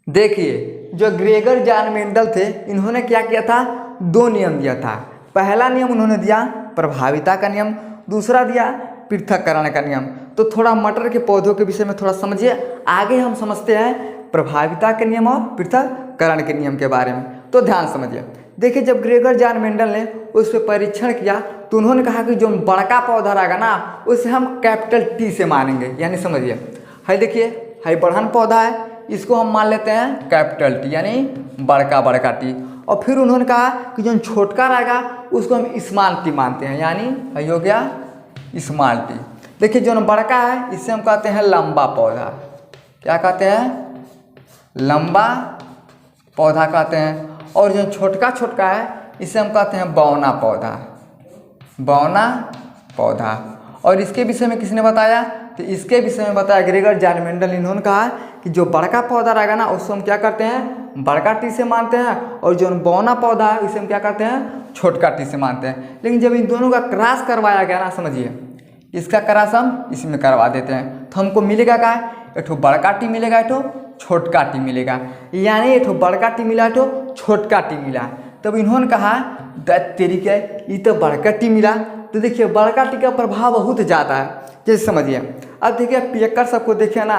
देखिए जो Gregor John Mendel थे, इन्होंने क्या किया था, दो नियम दिया था। पहला नियम उन्होंने दिया प्रभाविता का नियम, दूसरा दिया पृथक्करण का नियम। तो थोड़ा मटर के पौधों के विषय में थोड़ा समझिए, आगे हम समझते हैं प्रभाविता के नियम और पृथक्करण के नियम के बारे में। तो ध्यान समझिए। देखिए जब ग्रेगर जॉन मेंडल ने उस पर परीक्षण किया तो उन्होंने कहा कि जो बड़का पौधा रहेगा ना उसे हम कैपिटल टी से मानेंगे। यानी समझिए, है देखिए, है बढ़न पौधा है, इसको हम मान लेते हैं कैपिटल टी यानी बड़का टी। और फिर उन्होंने कहा कि जो छोटका रहेगा उसको हम स्मॉल टी मानते हैं, यानी हो गया स्मॉल टी। देखिए जो बड़का है इसे हम कहते हैं लंबा पौधा। क्या कहते हैं? लंबा पौधा कहते हैं। और जो छोटका है इसे हम कहते हैं बौना पौधा, बौना पौधा। और इसके विषय में किसने बताया? तो इसके विषय में बताया ग्रेगर जॉन मेंडल। इन्होंने कहा कि जो बड़का पौधा रहेगा ना उसको हम क्या करते हैं, बड़का टी से मानते हैं, और जो बौना पौधा है उसे हम क्या करते हैं, छोटका टी से मानते हैं। लेकिन जब इन दोनों का क्रॉस करवाया गया ना, समझिए, इसका क्रॉस हम इसमें करवा देते हैं तो हमको मिलेगा क्या, एक ठो बड़का टी मिलेगा, एक ठो छोटका टी मिलेगा। यानी एक ठो बड़का टी मिला, एक ठो छोटका टी मिला। तब इन्होंने कहा दैट तरीके ये तो बड़का टी मिला। तो देखिए बड़का टी का प्रभाव बहुत ज़्यादा है, जैसे समझिए। अब देखिए पियक्कर सबको देखिए ना,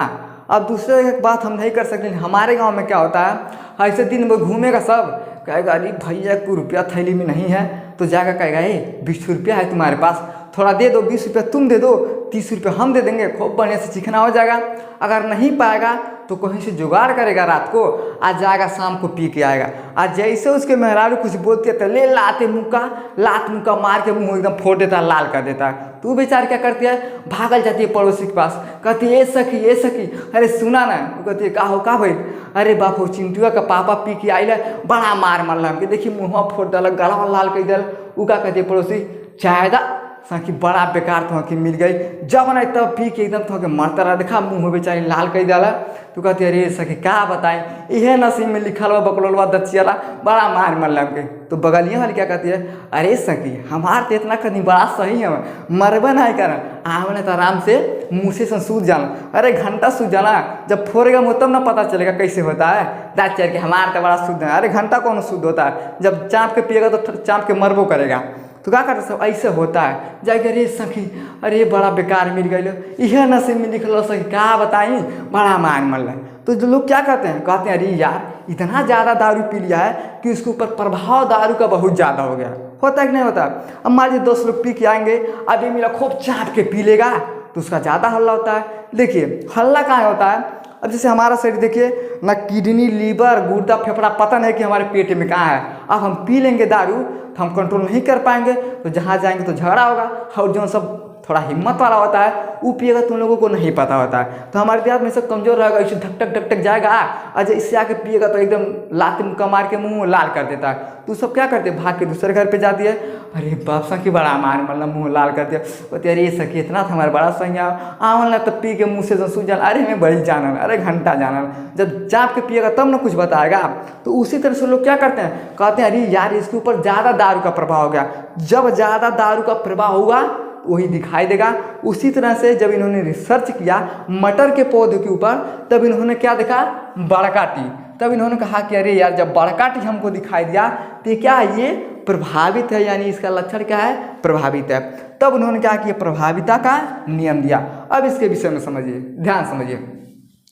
अब दूसरे एक बात हम नहीं कर सकते। हमारे गांव में क्या होता है, ऐसे दिन में घूमेगा सब, कहेगा अरे भैया को रुपया थैली में नहीं है, तो जाकर कहेगा 20 रुपया है तुम्हारे पास, थोड़ा दे दो, 20 रुपया तुम दे दो, 30 रुपया हम दे देंगे, खूब बढ़िया से चिकना हो जाएगा। अगर नहीं पाएगा तो कहीं से जुगाड़ करेगा, रात को आज जाएगा, शाम को पी के आएगा। आज जैसे उसके मेहरारू कुछ बोलती है तो ले लात मुक्का मार के मुंह एकदम फोड़ देता है, लाल कर देता है। तू बेचारी क्या करती है, भागल जाती है पड़ोसी के पास, कहती है ए सखी अरे सुना ना। वो कहती है का भाई, अरे बापू चिंटुआ का पापा पी के आइल, बड़ा मार मारल हमके, देखिए मुँह फोड़ दिल, गला लाल कर दिल। उ का कहती है पड़ोसी, चाहेदा साकी बड़ा बेकार तो कि मिल गई, जब ना तब पी के एकदम तो मरता रहा, देखा मुँह बेचारी लाल कर दिला। तो कहती अरे सखी क्या बताएं, इहे नसीब में लिखल हुआ बकलोलवा दचियाला, बड़ा मार मरल हमके। तो बगलिया वाली क्या कहती है, अरे सखी हमार तो इतना कहीं बड़ा सही है, मरबे नहीं कर, आमने तो आराम से मुँह से सूझ जाना। अरे घंटा सूझ जाना, जब फोड़ेगा मुँह तब ना पता चलेगा कैसे होता है। दाँत चढ़ के हमार तो बड़ा शुद्ध है। अरे घंटा कौन शुद्ध होता है, जब चाँप के पिएगा तो चाँप के मरबो करेगा। तो क्या करते सब ऐसे होता है, जाके अरे सखी अरे बड़ा बेकार मिल गई, यह नसीब में लिखल सखी क्या बताई, बड़ा मार मरल। तो जो लोग क्या कहते हैं अरे यार इतना ज़्यादा दारू पी लिया है कि उसके ऊपर प्रभाव दारू का बहुत ज़्यादा हो गया। होता है कि नहीं होता? अब मान लीजिए 10 लोग पी के आएंगे, अभी मेरा खूब चाट के पी लेगा तो उसका ज़्यादा हल्ला होता है। देखिए हल्ला कहाँ होता है, अब जैसे हमारा शरीर देखिए ना, किडनी लीवर गुर्दा फेफड़ा पता नहीं कि हमारे पेट में कहाँ है। अब हम पी लेंगे दारू तो हम कंट्रोल नहीं कर पाएंगे, तो जहाँ जाएंगे तो झगड़ा होगा। और जो सब थोड़ा हिम्मत वाला होता है वो पिएगा, तुम लोगों को नहीं पता होता है, तो हमारे देहात में सब कमजोर रहेगा, इसे धक धक जाएगा। और इससे आके पिएगा तो एकदम लात मुक्का मार के मुँह लाल कर देता है। तो सब क्या करते हैं, भाग के दूसरे घर पे जाती है, अरे बाप सखी बड़ा मार मतलब मुँह लाल कर दिया। बोलते अरे सखी इतना था हमारे बड़ा सही आवल ना, तब पी के मुँह से सूझ जाना, अरे हमें बड़ी जानल, अरे घंटा जानल। जब चाप के पिएगा तब ना कुछ बताएगा। तो उसी तरह से लोग क्या करते हैं, कहते हैं अरे यार इसके ऊपर ज़्यादा दारू का प्रभाव हो गया। जब ज़्यादा दारू का प्रभाव हुआ वही दिखाई देगा। उसी तरह से जब इन्होंने रिसर्च किया मटर के पौधे के ऊपर, तब इन्होंने क्या देखा, बड़का टी। तब इन्होंने कहा कि अरे यार जब बड़का टी हमको दिखाई दिया तो क्या ये प्रभावित है, यानी इसका लक्षण क्या है, प्रभावित है। तब उन्होंने क्या किया, प्रभाविता का नियम दिया। अब इसके विषय में समझिए, ध्यान समझिए।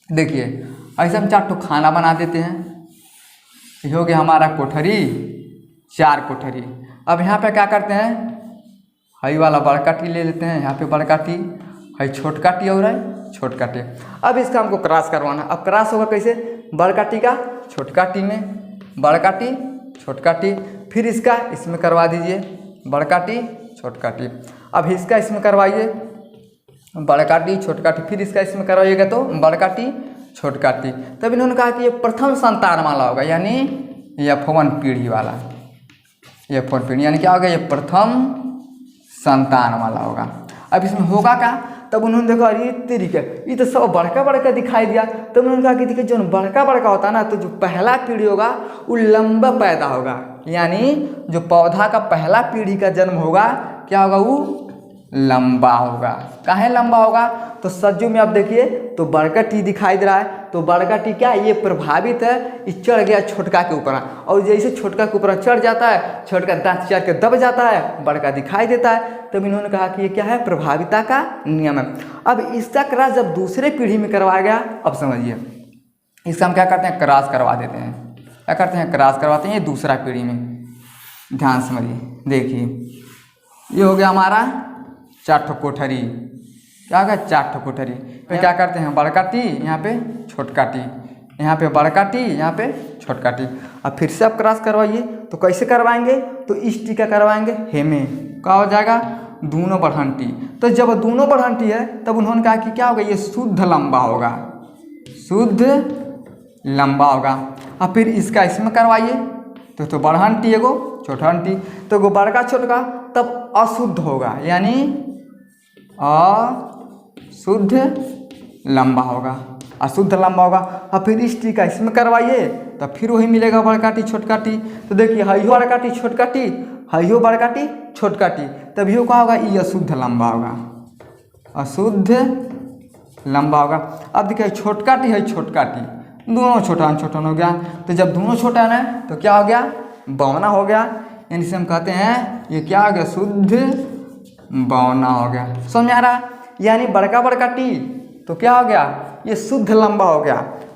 देखिए ऐसे हम 4 खाना बना देते हैं, ये हो गया हमारा कोठरी, 4 कोठरी। अब यहाँ पे क्या करते हैं, हई वाला बड़का टी ले लेते हैं, यहाँ पे बड़का टी, हई छोटका टी और है छोटका टी। अब इसका हमको क्रॉस करवाना। अब क्रॉस होगा कैसे, बड़का टी का छोटका टी में, बड़का टी छोटका टी, फिर इसका इसमें करवा दीजिए बड़का टी छोटका टी। अब इसका इसमें करवाइए बड़का टी छोटका टी, फिर इसका इसमें करवाइएगा तो बड़का टी छोटका टी। तब इन्होंने कहा कि ये प्रथम संतान वाला होगा, यानी F1 पीढ़ी वाला, F1 पीढ़ी यानी क्या होगा, ये प्रथम संतान वाला होगा। अब इसमें होगा क्या, तब उन्होंने देखा अरे तरीके ये तो सब बड़का दिखाई दिया। तब उन्होंने कहा कि देखिए जो बड़का होता है ना, तो जो पहला पीढ़ी होगा वो लंबा पैदा होगा, यानी जो पौधा का पहला पीढ़ी का जन्म होगा क्या होगा, वो लंबा होगा। काहे लंबा होगा? तो सज्जू में आप देखिए तो बड़का टी दिखाई दे रहा है, तो बड़का टी क्या है, ये प्रभावित है, ये चढ़ गया छोटका के ऊपर, और जैसे छोटका के ऊपर चढ़ जाता है, छोटका दांत चाट के दब जाता है, बड़का दिखाई देता है। तब इन्होंने कहा कि ये क्या है, प्रभाविता का नियम है। अब इसका क्रॉस जब दूसरे पीढ़ी में करवाया गया, अब समझिए इसका हम क्या करते हैं, क्रॉस करवा देते हैं। क्या करते हैं, क्रॉस करवाते हैं, ये दूसरा पीढ़ी में। ध्यान समझिए, देखिए ये हो गया हमारा 4 ठो कोठरी। क्या होगा, 4 ठो कोठरी। फिर क्या करते हैं, बड़का टी यहाँ पे छोटका टी, यहाँ पे बड़का टी, यहाँ पे छोटका टी। अब फिर से आप क्रॉस करवाइए, तो कैसे करवाएंगे, तो इस टी का करवाएंगे हे में, क्या हो जाएगा, दोनों बढ़न टी। तो जब दोनों बढ़न टी है तब उन्होंने कहा कि क्या होगा, ये शुद्ध लंबा होगा, शुद्ध लंबा होगा। अब फिर इसका इसमें करवाइए, तो बढ़न टी एगो छोटन टी, तो एगो बड़का छोटका, तब अशुद्ध होगा, यानी अशुद्ध लंबा होगा, अशुद्ध लंबा होगा। अब फिर इस टी का इसमें करवाइए, तो फिर वही मिलेगा बड़का टी छोटका टी। तो देखिए हयो बड़का टी छोटका टी, हयो बड़का टी छोटका टी, तब यो क्या होगा, ये अशुद्ध लंबा होगा, अशुद्ध लंबा होगा। अब देखिए छोटका टी है, छोटका टी, दोनों छोटा छोटा हो गया। तो जब दोनों छोटा है तो क्या हो गया, बौना हो गया, यानी से हम कहते हैं ये क्या हो गया, शुद्ध बौना हो गया। समझ में आ रहा? यानी बड़का बड़का टी तो क्या हो गया, ये शुद्ध लंबा हो गया,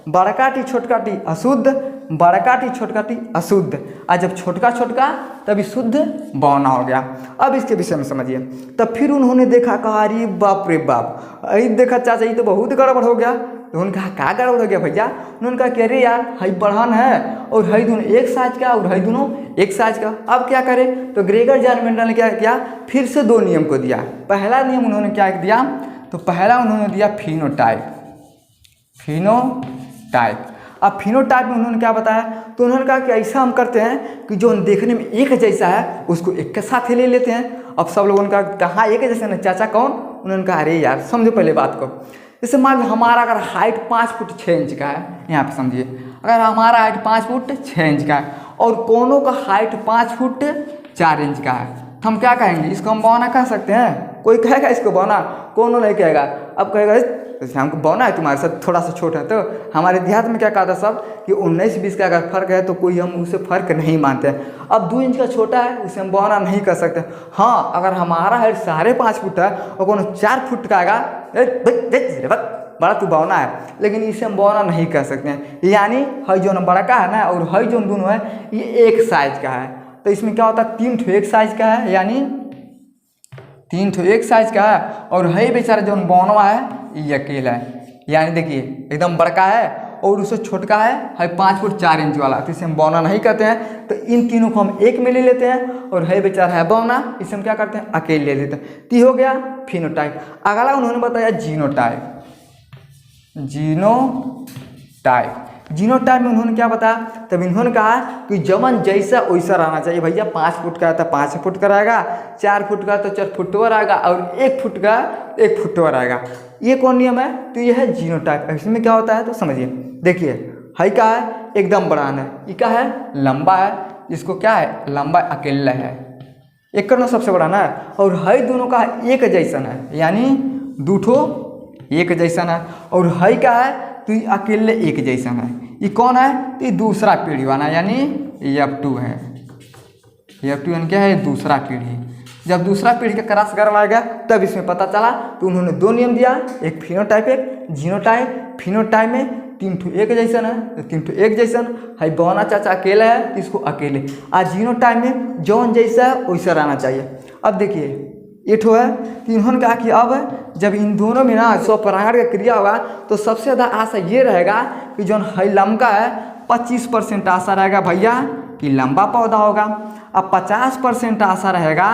बड़का टी छोटका टी अशुद्ध, बड़का टी छोटका टी अशुद्ध, और जब छोटका छोटका तभी शुद्ध बौना हो गया। अब इसके विषय में समझिए। तब फिर उन्होंने देखा, कहा अरे बाप रे बाप, अरे देखा चाचा ये तो बहुत गड़बड़ हो गया। तो उन्होंने कहा क्या गड़बड़ हो गया भैया? उन्होंने कहा कि अरे यार हई बढ़न है और हई दोनों एक साइज का और हई दोनों एक साइज का, अब क्या करें? तो ग्रेगर जॉन मेंडल ने क्या किया, फिर से 2 नियम को दिया। पहला नियम उन्होंने क्या दिया, तो पहला उन्होंने दिया फिनोटाइप, फिनोटाइप। अब फिनोटाइप में उन्होंने क्या बताया, तो उन्होंने कहा कि ऐसा हम करते हैं कि जो देखने में एक जैसा है उसको एक के साथ ही ले लेते हैं। अब सब लोगों ने कहा कहाँ एक जैसा ना चाचा, कौन? उन्होंने कहा अरे यार समझो पहले बात को, जैसे मान लो हमारा अगर हाइट 5 फुट 6 इंच का है, यहाँ पे समझिए, अगर हमारा हाइट 5 फुट 6 इंच का है और कोनों का हाइट 5 फुट 4 इंच का है, तो हम क्या कहेंगे, इसको हम बौना कह सकते हैं? कोई कहेगा इसको बौना? कोनो नहीं कहेगा। अब कहेगा जैसे हमको बौना है, तुम्हारे साथ थोड़ा सा छोटा है। तो हमारे देहात में क्या कहा था सब कि 19-20 का अगर फर्क है तो कोई हम उसे फर्क नहीं मानते हैं। अब 2 इंच का छोटा है उसे हम बौना नहीं कर सकते। हाँ, अगर हमारा हाइट 5.5 फुट है और कोनो 4 फुट का आएगा, बड़ा तू बौना है, लेकिन इसे हम बौना नहीं कर सकते हैं। यानी हई जो बड़का है ना और हई जो दोनों है ये एक साइज का है। तो इसमें क्या होता है, 3 ठो एक साइज का है, यानी 3 ठो एक साइज का है, और हई बेचारा जो बौनवा है ये अकेला है। यानी देखिए एकदम बड़का है और उससे छोटका है 5 फुट 4 इंच वाला, तो इसे हम बौना नहीं कहते हैं। तो इन तीनों को हम एक में ले लेते हैं, और है बेचारा है बौना, इसे हम क्या करते हैं, अकेले ले लेते हैं। तो हो गया फिनोटाइप। अगला उन्होंने बताया जीनोटाइप। जीनोटाइप, जीनोटाइप में उन्होंने क्या बताया, तब इन्होंने कहा कि जमन जैसा वैसा रहना चाहिए। भैया 5 फुट का है तो 5 फुट का रहेगा, 4 फुट का तो 4 फुटवर आएगा, और 1 फुट का 1 फुटवर आएगा। ये कौन नियम है, तो ये है जीनोटाइप। इसमें क्या होता है तो समझिए, देखिए हाई का है एकदम बड़ा है, ये क्या है लंबा है, इसको क्या है लंबा अकेला है, एक करना सबसे बड़ा ना है, और हाई दोनों का एक जैसन है, यानी 2 ठो एक जैसन है, और हाई का है तो ये अकेले एक जैसन है। ये कौन है, तो ये दूसरा पीढ़ी वाला, यानी F2 है। F2 यानी क्या है, दूसरा पीढ़ी। जब दूसरा पीढ़ी का क्रॉस करवाया गया तब इसमें पता चला, तो उन्होंने 2 नियम दिया, एक फिनोटाइप एक जीनोटाइप। फिनोटाइप में 3 ठो एक जैसन है, तो 3 ठो एक जैसन है, बौना चाचा अकेला है इसको अकेले। आज जीनोटाइप में जौन जैसा है वैसा रहना चाहिए। अब देखिए ये ठो है, तो इन्होंने कहा कि अब जब इन दोनों में ना स्वपरागण का क्रिया होगा तो सबसे ज़्यादा आशा ये रहेगा कि जो है लंबा है 25% आशा रहेगा भैया कि लंबा पौधा होगा, अब 50% आशा रहेगा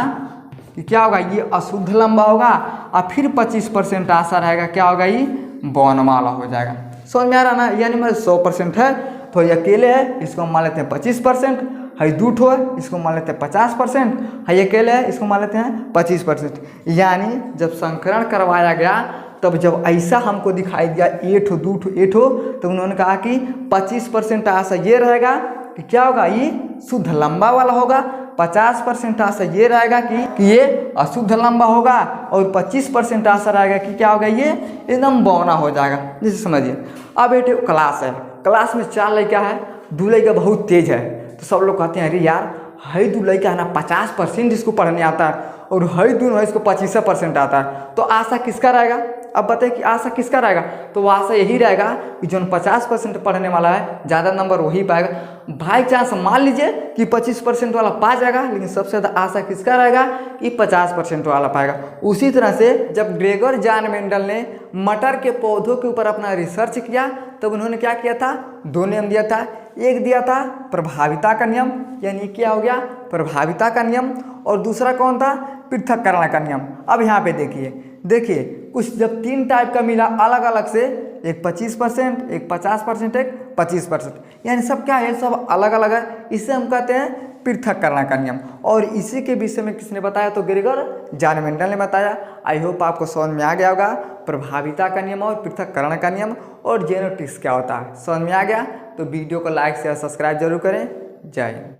कि क्या होगा, ये अशुद्ध लंबा होगा, और फिर 25% आशा रहेगा क्या होगा, ये बौनवाला हो जाएगा। समझ में आ रहा ना? यानी मतलब 100% है तो ये अकेले है, इसको मान लेते हैं 25%, है 2 ठो है इसको मान लेते हैं 50%, है अकेले है इसको मान लेते हैं 25%। यानी जब संकरण करवाया गया तब जब ऐसा हमको दिखाई दिया 1 ठो 2 ठो 1 ठो, तो उन्होंने कहा कि 25% आशा ये रहेगा कि क्या होगा, ये शुद्ध लंबा वाला होगा, 50% आंसर ये रहेगा कि ये अशुद्ध लंबा होगा और 25% आंसर आएगा कि क्या होगा, ये एकदम बौना हो जाएगा। जैसे समझिए, अब बेटे क्लास है, क्लास में 4 लड़का है, 2 लड़का बहुत तेज है, तो सब लोग कहते हैं अरे यार है 2 लड़का है ना 50% इसको पढ़ने आता है और है 2 है इसको 25% आता है, तो आशा किसका रहेगा? अब बताइए कि आशा किसका रहेगा? तो वो आशा यही रहेगा कि जो 50% पढ़ने वाला है ज़्यादा नंबर वही पाएगा। बाई चांस मान लीजिए कि 25% वाला पा जाएगा, लेकिन सबसे ज़्यादा आशा किसका रहेगा कि 50% वाला पाएगा। उसी तरह से जब ग्रेगर जॉन मेंडल ने मटर के पौधों के ऊपर अपना रिसर्च किया तब उन्होंने क्या किया था? 2 नियम दिया था। एक दिया था प्रभाविता का नियम, यानी क्या हो गया, प्रभाविता का नियम, और दूसरा कौन था? पृथक्करण का नियम। अब यहाँ पे देखिए कुछ जब 3 टाइप का मिला अलग अलग से, एक 25%, एक 50%, एक 25%, यानी सब क्या है, सब अलग अलग है, इसे हम कहते हैं पृथक्करण का नियम। और इसी के विषय में किसने बताया? तो ग्रेगर जॉन मेंडल ने बताया। आई होप आपको समझ में आ गया होगा प्रभाविता का नियम और पृथक्करण का नियम और जेनेटिक्स क्या होता है। समझ में आ गया? तो वीडियो को लाइक शेयर सब्सक्राइब जरूर करें। जय हिंद।